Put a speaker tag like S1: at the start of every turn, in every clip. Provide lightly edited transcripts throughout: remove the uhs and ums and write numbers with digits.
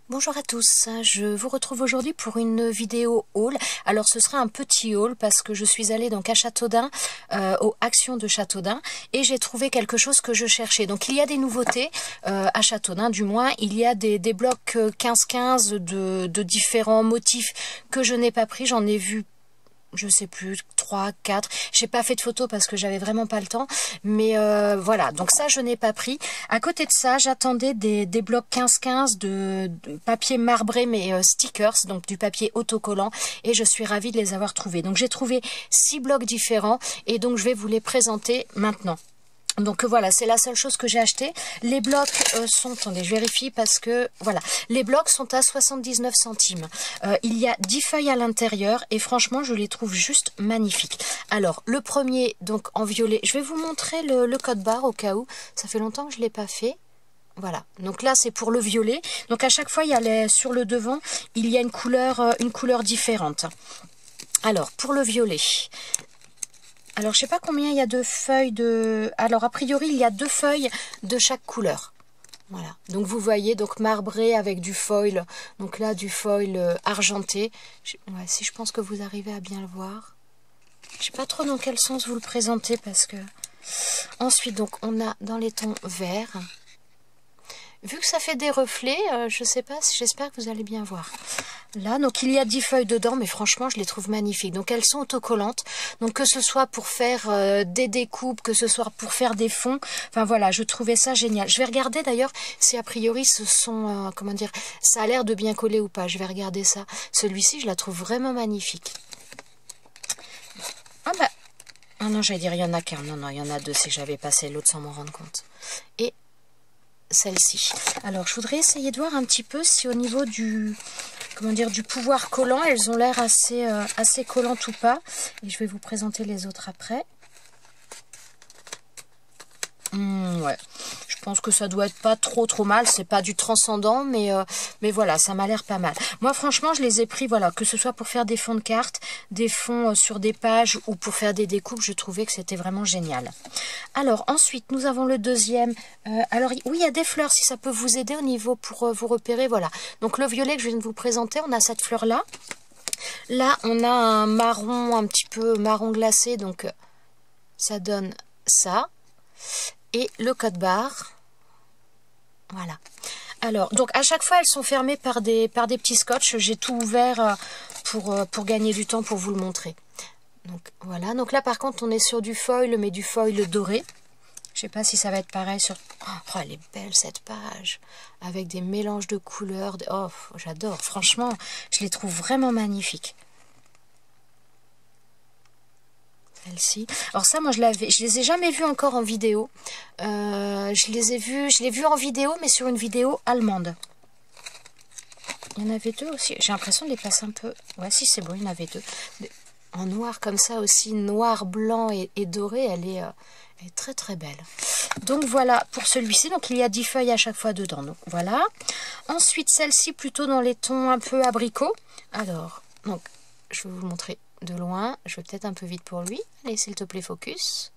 S1: Bonjour à tous, je vous retrouve aujourd'hui pour une vidéo haul. Alors ce sera un petit haul parce que je suis allée donc à Châteaudun, aux Actions de Châteaudun, et j'ai trouvé quelque chose que je cherchais. Donc il y a des nouveautés à Châteaudun, du moins il y a des blocs 15-15 de différents motifs que je n'ai pas pris. J'en ai vu, je sais plus, 3, 4. J'ai pas fait de photos parce que j'avais vraiment pas le temps. Mais voilà, donc ça je n'ai pas pris. À côté de ça, j'attendais des blocs 15-15 de papier marbré, mais stickers, donc du papier autocollant. Et je suis ravie de les avoir trouvés. Donc j'ai trouvé 6 blocs différents et donc je vais vous les présenter maintenant. Donc voilà, c'est la seule chose que j'ai acheté. Les blocs sont, attendez, je vérifie parce que, voilà, les blocs sont à 79 centimes. Il y a 10 feuilles à l'intérieur et franchement, je les trouve juste magnifiques. Alors, le premier, donc en violet, je vais vous montrer le code barre au cas où. Ça fait longtemps que je ne l'ai pas fait. Voilà, donc là c'est pour le violet. Donc à chaque fois, il y a sur le devant, il y a une couleur différente. Alors, pour le violet... Alors, je sais pas combien il y a de feuilles de... Alors, a priori, il y a 2 feuilles de chaque couleur. Voilà. Donc, vous voyez, donc marbré avec du foil. Donc là, du foil argenté. Ouais, si je pense que vous arrivez à bien le voir. Je sais pas trop dans quel sens vous le présentez parce que... Ensuite, donc, on a dans les tons verts. Vu que ça fait des reflets, je sais pas, j'espère que vous allez bien voir. Là, donc il y a 10 feuilles dedans, mais franchement, je les trouve magnifiques. Donc elles sont autocollantes. Donc que ce soit pour faire des découpes, que ce soit pour faire des fonds. Enfin voilà, je trouvais ça génial. Je vais regarder d'ailleurs si a priori ce sont, comment dire, ça a l'air de bien coller ou pas. Je vais regarder ça. Celui-ci, je la trouve vraiment magnifique. Ah bah, ah non, j'allais dire il y en a qu'un. Non, non, il y en a 2 si j'avais passé l'autre sans m'en rendre compte. Et celle-ci. Alors, je voudrais essayer de voir un petit peu si au niveau du, comment dire, du pouvoir collant, elles ont l'air assez collantes ou pas. Et je vais vous présenter les autres après. Ouais, je pense que ça doit être pas trop mal. C'est pas du transcendant, mais voilà, ça m'a l'air pas mal. Moi, franchement, je les ai pris, voilà, que ce soit pour faire des fonds de cartes, des fonds sur des pages ou pour faire des découpes, je trouvais que c'était vraiment génial. Alors, ensuite, nous avons le deuxième. Alors, oui, il y a des fleurs, si ça peut vous aider au niveau pour vous repérer, voilà. Donc, le violet que je viens de vous présenter, on a cette fleur-là. Là, on a un marron, un petit peu marron glacé, donc ça donne ça. Et le code barre, voilà. Alors, donc à chaque fois, elles sont fermées par des petits scotch. J'ai tout ouvert pour gagner du temps pour vous le montrer. Donc voilà. Donc là, par contre, on est sur du foil, mais du foil doré. Je sais pas si ça va être pareil sur... Oh, elle est belle cette page, avec des mélanges de couleurs. Oh, j'adore. Franchement, je les trouve vraiment magnifiques. Celle-ci. Alors ça, moi, je les ai jamais vues encore en vidéo. Je l'ai vue en vidéo, mais sur une vidéo allemande. Il y en avait 2 aussi. J'ai l'impression de les passer un peu... Ouais, si, c'est bon, il y en avait 2. En noir comme ça aussi, noir, blanc et doré, elle est très belle. Donc voilà pour celui-ci. Donc il y a 10 feuilles à chaque fois dedans. Donc voilà. Ensuite, celle-ci plutôt dans les tons un peu abricot. Alors, donc, je vais vous le montrer de loin. Je vais peut-être un peu vite pour lui. Allez, s'il te plaît, focus.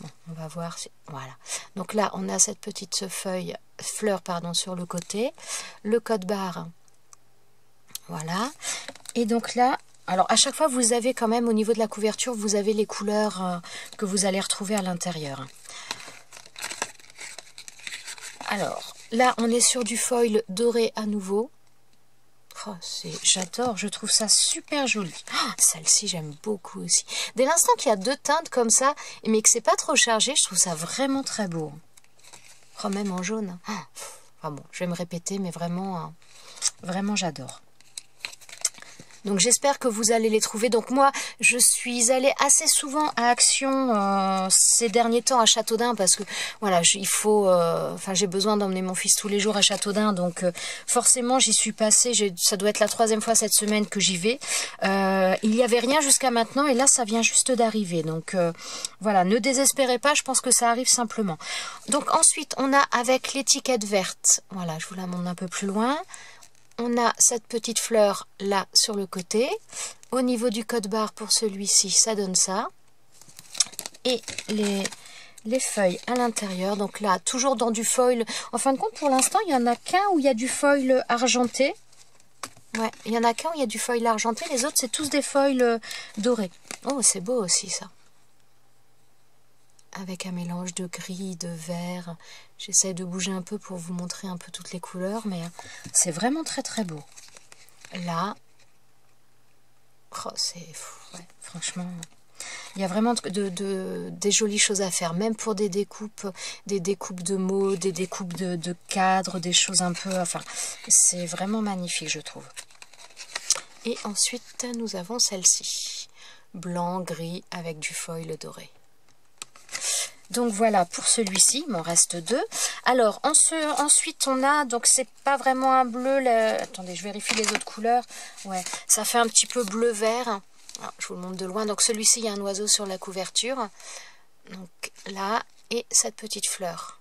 S1: Bon, on va voir. Voilà. Donc là, on a cette petite fleur, pardon, sur le côté. Le code barre. Voilà. Et donc là, alors à chaque fois, vous avez quand même au niveau de la couverture, vous avez les couleurs que vous allez retrouver à l'intérieur. Alors, là, on est sur du foil doré à nouveau. Oh, j'adore, je trouve ça super joli. Oh, celle-ci, j'aime beaucoup aussi. Dès l'instant qu'il y a 2 teintes comme ça, mais que c'est pas trop chargé, je trouve ça vraiment très beau. Oh, même en jaune. Oh, enfin bon, je vais me répéter, mais vraiment, vraiment j'adore. Donc j'espère que vous allez les trouver. Donc moi, je suis allée assez souvent à Action ces derniers temps à Châteaudun parce que voilà, il faut, enfin j'ai besoin d'emmener mon fils tous les jours à Châteaudun, donc forcément j'y suis passée. Ça doit être la 3e fois cette semaine que j'y vais. Il n'y avait rien jusqu'à maintenant et là ça vient juste d'arriver. Donc voilà, ne désespérez pas, je pense que ça arrive simplement. Donc ensuite on a avec l'étiquette verte. Voilà, je vous la montre un peu plus loin. On a cette petite fleur là sur le côté. Au niveau du code barre pour celui-ci, ça donne ça. Et les feuilles à l'intérieur. Donc là, toujours dans du foil. En fin de compte, pour l'instant, il n'y en a qu'un où il y a du foil argenté. Ouais, il y en a qu'un où il y a du foil argenté. Les autres, c'est tous des foils dorés. Oh, c'est beau aussi, ça. Avec un mélange de gris, de vert. J'essaie de bouger un peu pour vous montrer un peu toutes les couleurs, mais c'est vraiment très très beau. Là, oh, c'est... Ouais, franchement... Il y a vraiment des jolies choses à faire, même pour des découpes de mots, des découpes de cadres, des choses un peu... Enfin, c'est vraiment magnifique, je trouve. Et ensuite, nous avons celle-ci. Blanc, gris, avec du foil doré. Donc voilà pour celui-ci, il m'en reste 2. Alors ensuite on a, donc c'est pas vraiment un bleu, attendez je vérifie les autres couleurs. Ouais, ça fait un petit peu bleu-vert. Alors, je vous le montre de loin. Donc celui-ci, il y a un oiseau sur la couverture. Donc là, et cette petite fleur.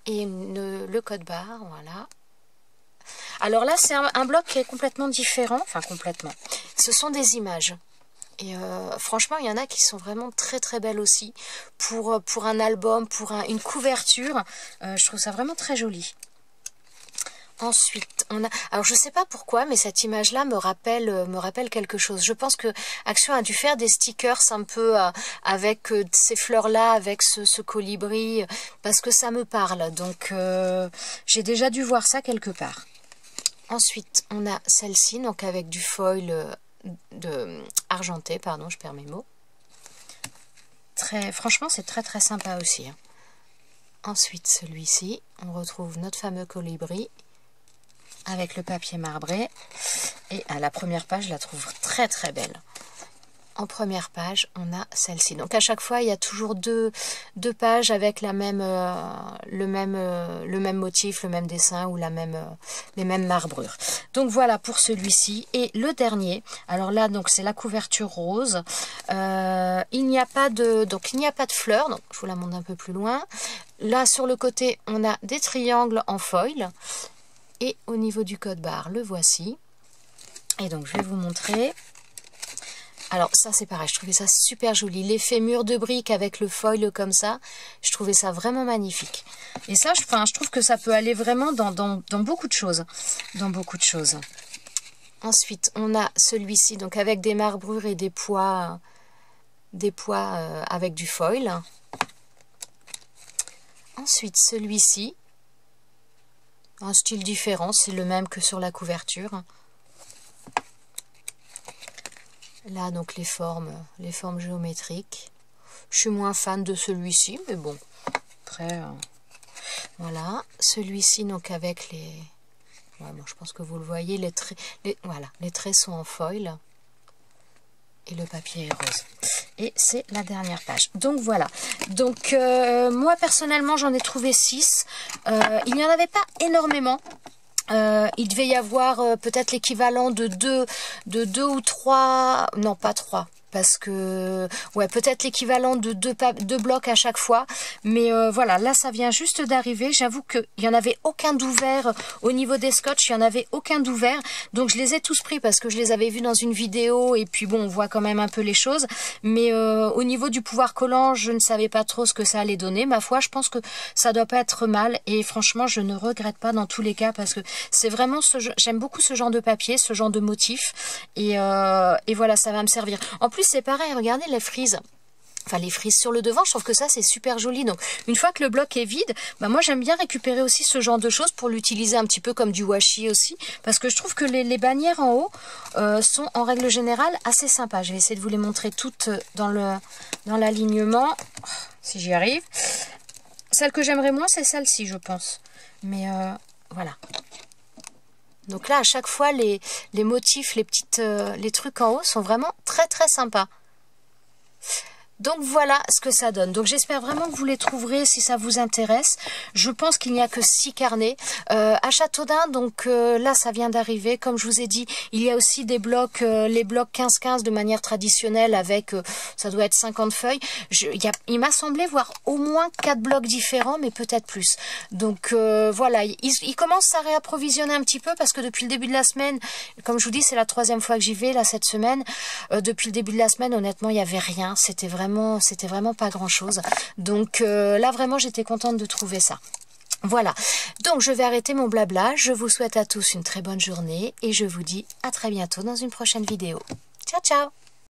S1: Et le code barre, voilà. Alors là, c'est un bloc qui est complètement différent. Enfin, complètement. Ce sont des images. Et franchement, il y en a qui sont vraiment très très belles aussi. Pour un album, pour une couverture. Je trouve ça vraiment très joli. Ensuite, on a... Alors, je ne sais pas pourquoi, mais cette image-là me rappelle quelque chose. Je pense que Action a dû faire des stickers un peu avec ces fleurs-là, avec ce colibri, parce que ça me parle. Donc, j'ai déjà dû voir ça quelque part. Ensuite, on a celle-ci, donc avec du foil argenté, pardon, je perds mes mots. Franchement, c'est très très sympa aussi. Hein. Ensuite, celui-ci, on retrouve notre fameux colibri. Avec le papier marbré. Et à la première page, je la trouve très très belle. En première page, on a celle-ci. Donc à chaque fois, il y a toujours deux pages avec le même motif, le même dessin ou les mêmes marbrures. Donc voilà pour celui-ci. Et le dernier, alors là, donc c'est la couverture rose. Il n'y a pas de fleurs. Donc je vous la montre un peu plus loin. Là, sur le côté, on a des triangles en foil. Et au niveau du code barre, le voici. Et donc, je vais vous montrer. Alors, ça, c'est pareil. Je trouvais ça super joli. L'effet mur de briques avec le foil comme ça. Je trouvais ça vraiment magnifique. Et ça, je trouve que ça peut aller vraiment dans beaucoup de choses. Dans beaucoup de choses. Ensuite, on a celui-ci, donc avec des marbrures et des pois avec du foil. Ensuite, celui-ci. Un style différent, c'est le même que sur la couverture. Là, donc les formes géométriques. Je suis moins fan de celui-ci, mais bon. Après, voilà. Celui-ci, donc avec les... Ouais, bon, je pense que vous le voyez, voilà, les traits sont en foil. Et le papier est rose. Et c'est la dernière page. Donc voilà. Donc moi personnellement j'en ai trouvé 6. Il n'y en avait pas énormément. Il devait y avoir peut-être l'équivalent de 2 ou 3. Non, pas 3. Parce que, ouais, peut-être l'équivalent de deux blocs à chaque fois. Mais voilà, là, ça vient juste d'arriver. J'avoue qu'il n'y en avait aucun d'ouvert au niveau des scotch. Il n'y en avait aucun d'ouvert. Donc, je les ai tous pris parce que je les avais vus dans une vidéo. Et puis, bon, on voit quand même un peu les choses. Mais au niveau du pouvoir collant, je ne savais pas trop ce que ça allait donner. Ma foi, je pense que ça doit pas être mal. Et franchement, je ne regrette pas dans tous les cas parce que c'est vraiment j'aime beaucoup ce genre de papier, ce genre de motif. Et voilà, ça va me servir. En plus, c'est pareil, regardez les frises. Enfin, les frises sur le devant, je trouve que ça, c'est super joli. Donc, une fois que le bloc est vide, bah, moi, j'aime bien récupérer aussi ce genre de choses pour l'utiliser un petit peu comme du washi aussi. Parce que je trouve que les bannières en haut sont, en règle générale, assez sympas. Je vais essayer de vous les montrer toutes dans l'alignement, si j'y arrive. Celle que j'aimerais moins, c'est celle-ci, je pense. Mais voilà. Donc là, à chaque fois, les motifs, les trucs en haut sont vraiment très très sympas. Donc voilà ce que ça donne. Donc j'espère vraiment que vous les trouverez si ça vous intéresse. Je pense qu'il n'y a que 6 carnets. À Châteaudun, donc là ça vient d'arriver. Comme je vous ai dit, il y a aussi des blocs, les blocs 15-15 de manière traditionnelle avec, ça doit être 50 feuilles. Il m'a semblé voir au moins 4 blocs différents, mais peut-être plus. Donc voilà, ils commencent à réapprovisionner un petit peu parce que depuis le début de la semaine, comme je vous dis, c'est la 3e fois que j'y vais là cette semaine. Depuis le début de la semaine, honnêtement, il n'y avait rien. C'était vraiment c'était vraiment pas grand chose. Donc là vraiment j'étais contente de trouver ça. Voilà, donc je vais arrêter mon blabla, je vous souhaite à tous une très bonne journée et je vous dis à très bientôt dans une prochaine vidéo. Ciao ciao!